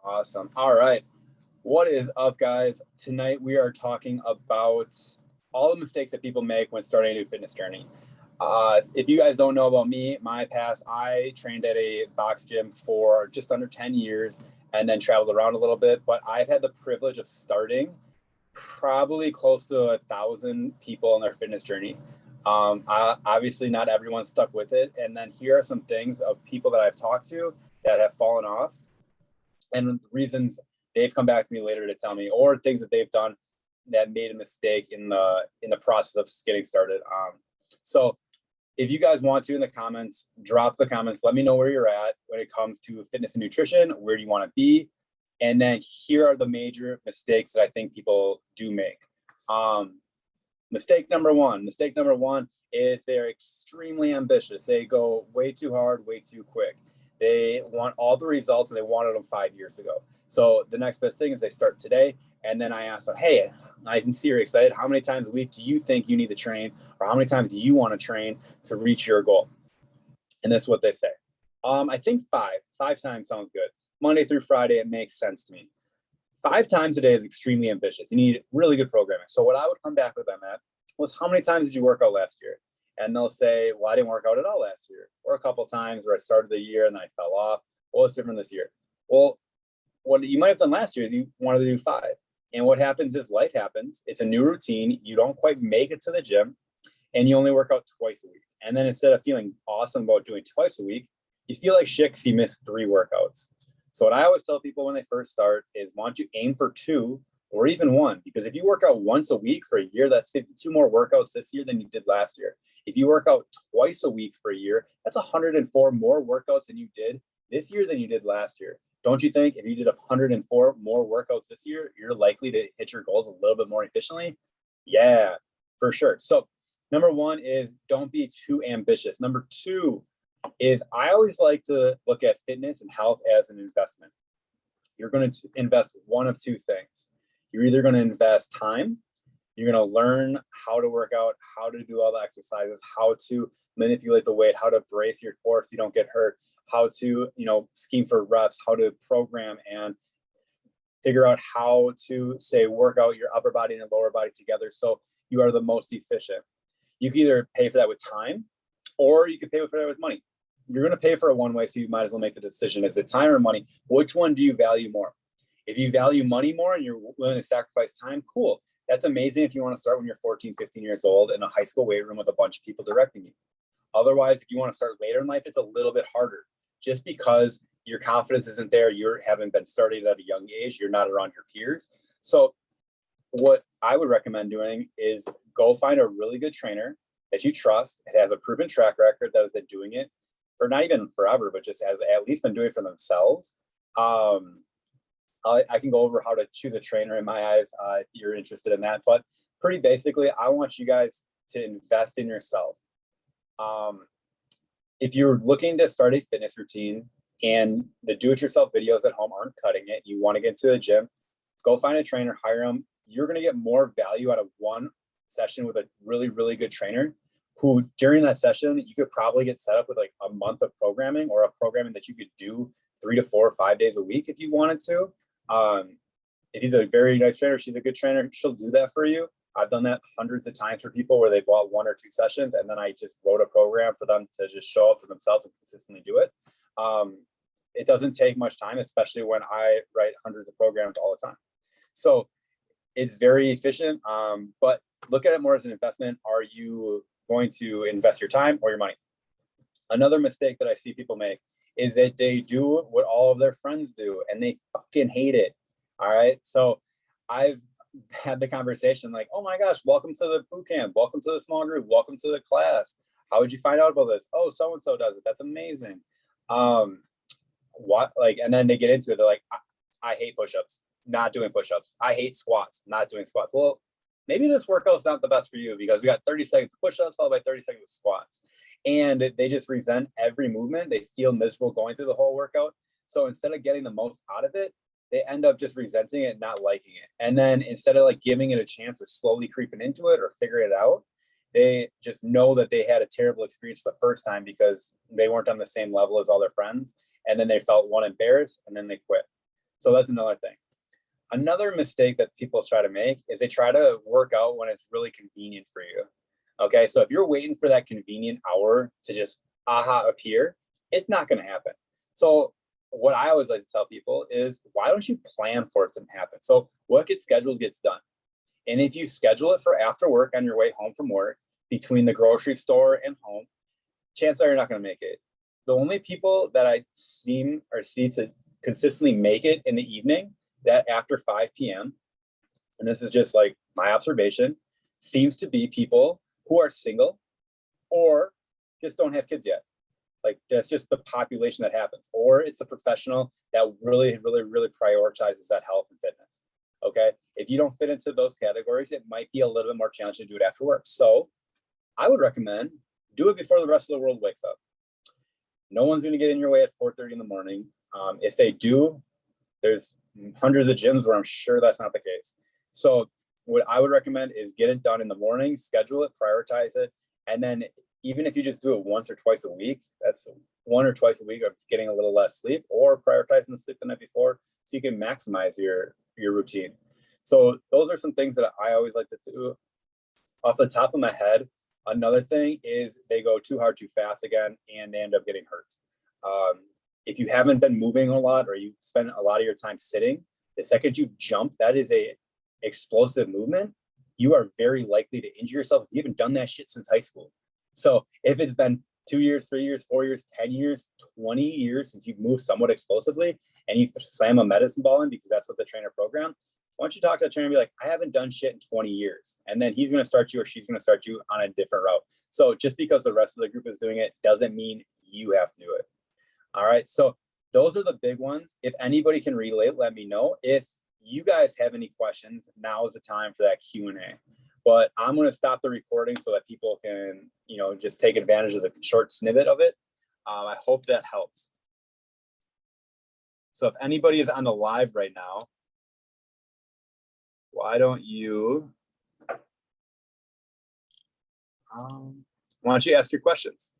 Awesome. All right. What is up, guys? Tonight we are talking about all the mistakes that people make when starting a new fitness journey. If you guys don't know about me, my past, I trained at a box gym for just under 10 years and then traveled around a little bit. But I've had the privilege of starting probably close to 1,000 people on their fitness journey. Obviously, not everyone stuck with it. And then here are some things of people that I've talked to that have fallen off and reasons they've come back to me later to tell me, or things that they've done that made a mistake in the process of getting started. So if you guys want to in the comments, drop the comments. Let me know where you're at when it comes to fitness and nutrition. Where do you want to be? And then here are the major mistakes that I think people do make. Mistake number one is they're extremely ambitious. They go way too hard, way too quick. They want all the results and they wanted them 5 years ago. So the next best thing is they start today. And then I ask them, hey, I can see you're excited. How many times a week do you think you need to train? Or how many times do you want to train to reach your goal? And this is what they say. I think five times sounds good. Monday through Friday, it makes sense to me. 5 times a day is extremely ambitious. You need really good programming. So what I would come back with them at was, how many times did you work out last year? And they'll say, well, I didn't work out at all last year, or a couple of times where I started the year and then I fell off. Well, it's different this year. Well, what you might have done last year is you wanted to do 5. And what happens is life happens. It's a new routine. You don't quite make it to the gym and you only work out twice a week. And then instead of feeling awesome about doing twice a week, you feel like shit because you missed 3 workouts. So what I always tell people when they first start is, why don't you aim for 2 or even 1? Because if you work out once a week for a year, that's 52 more workouts this year than you did last year. If you work out twice a week for a year, that's 104 more workouts than you did this year than you did last year. Don't you think if you did 104 more workouts this year, you're likely to hit your goals a little bit more efficiently? Yeah, for sure. So number 1 is, don't be too ambitious. Number 2 is, I always like to look at fitness and health as an investment. You're going to invest one of 2 things. You're either going to invest time, you're going to learn how to work out, how to do all the exercises, how to manipulate the weight, how to brace your core so you don't get hurt, how to, scheme for reps, how to program and figure out how to, say, work out your upper body and lower body together so you are the most efficient. You can either pay for that with time, or you can pay for that with money. You're going to pay for it one way, so you might as well make the decision. Is it time or money? Which one do you value more? If you value money more and you're willing to sacrifice time, cool. That's amazing if you want to start when you're 14, 15 years old in a high school weight room with a bunch of people directing you. Otherwise, if you want to start later in life, it's a little bit harder. Just because your confidence isn't there, you haven't been started at a young age, you're not around your peers. So what I would recommend doing is go find a really good trainer that you trust. It has a proven track record that has been doing it for not even forever, but just has at least been doing it for themselves. I can go over how to choose a trainer in my eyes if you're interested in that. But pretty basically, I want you guys to invest in yourself. If you're looking to start a fitness routine and the do-it-yourself videos at home aren't cutting it, you want to get into the gym, go find a trainer, hire them. You're going to get more value out of one session with a really, really good trainer who, during that session, you could probably get set up with like a month of programming, or a programming that you could do 3 to 4 or 5 days a week if you wanted to. If he's a very nice trainer, she's a good trainer, she'll do that for you. I've done that hundreds of times for people where they bought 1 or 2 sessions, and then I just wrote a program for them to just show up for themselves and consistently do it. It doesn't take much time, especially when I write hundreds of programs all the time. So it's very efficient, but look at it more as an investment. Are you going to invest your time or your money? Another mistake that I see people make is that they do what all of their friends do and they fucking hate it. All right. So I've had the conversation like, oh my gosh, welcome to the boot camp. Welcome to the small group. Welcome to the class. How did you find out about this? Oh, so-and-so does it. That's amazing. And then they get into it. They're like, I hate push-ups, not doing push-ups. I hate squats, not doing squats. Well, maybe this workout's not the best for you, because we got 30 seconds of push-ups followed by 30 seconds of squats. And they just resent every movement. They feel miserable going through the whole workout. So instead of getting the most out of it, they end up just resenting it, not liking it. And then instead of like giving it a chance to slowly creeping into it or figure it out, they just know that they had a terrible experience the first time because they weren't on the same level as all their friends. And then they felt, one, embarrassed, and then they quit. So that's another thing. Another mistake that people try to make is they try to work out when it's really convenient for you. Okay, so if you're waiting for that convenient hour to just appear, it's not going to happen. So what I always like to tell people is, why don't you plan for it to happen? So what gets scheduled gets done. And if you schedule it for after work on your way home from work, between the grocery store and home, chances are you're not going to make it. The only people that I see to consistently make it in the evening, that after 5 p.m., and this is just like my observation, seems to be people who are single or just don't have kids yet. Like, that's just the population that happens. Or it's a professional that really, really, really prioritizes that health and fitness. Okay. If you don't fit into those categories, it might be a little bit more challenging to do it after work. So I would recommend do it before the rest of the world wakes up. No one's going to get in your way at 4:30 in the morning. If they do, there's hundreds of gyms where I'm sure that's not the case. So what I would recommend is get it done in the morning, schedule it, prioritize it. And then even if you just do it once or twice a week, that's 1 or twice a week of getting a little less sleep, or prioritizing the sleep the night before, so you can maximize your routine. So those are some things that I always like to do. Off the top of my head, another thing is they go too hard, too fast again, and they end up getting hurt. If you haven't been moving a lot, or you spend a lot of your time sitting, the second you jump, that is a explosive movement. You are very likely to injure yourself. You haven't done that shit since high school. So if it's been 2 years, 3 years, 4 years, 10 years, 20 years since you've moved somewhat explosively, and you slam a medicine ball in because that's what the trainer programmed, why don't you talk to the trainer and be like, I haven't done shit in 20 years. And then he's going to start you, or she's going to start you on a different route. So just because the rest of the group is doing it doesn't mean you have to do it. All right. So those are the big ones. If anybody can relate, let me know. If you guys have any questions, now is the time for that Q&A. But I'm going to stop the recording so that people can, just take advantage of the short snippet of it. I hope that helps. So if anybody is on the live right now, why don't you ask your questions?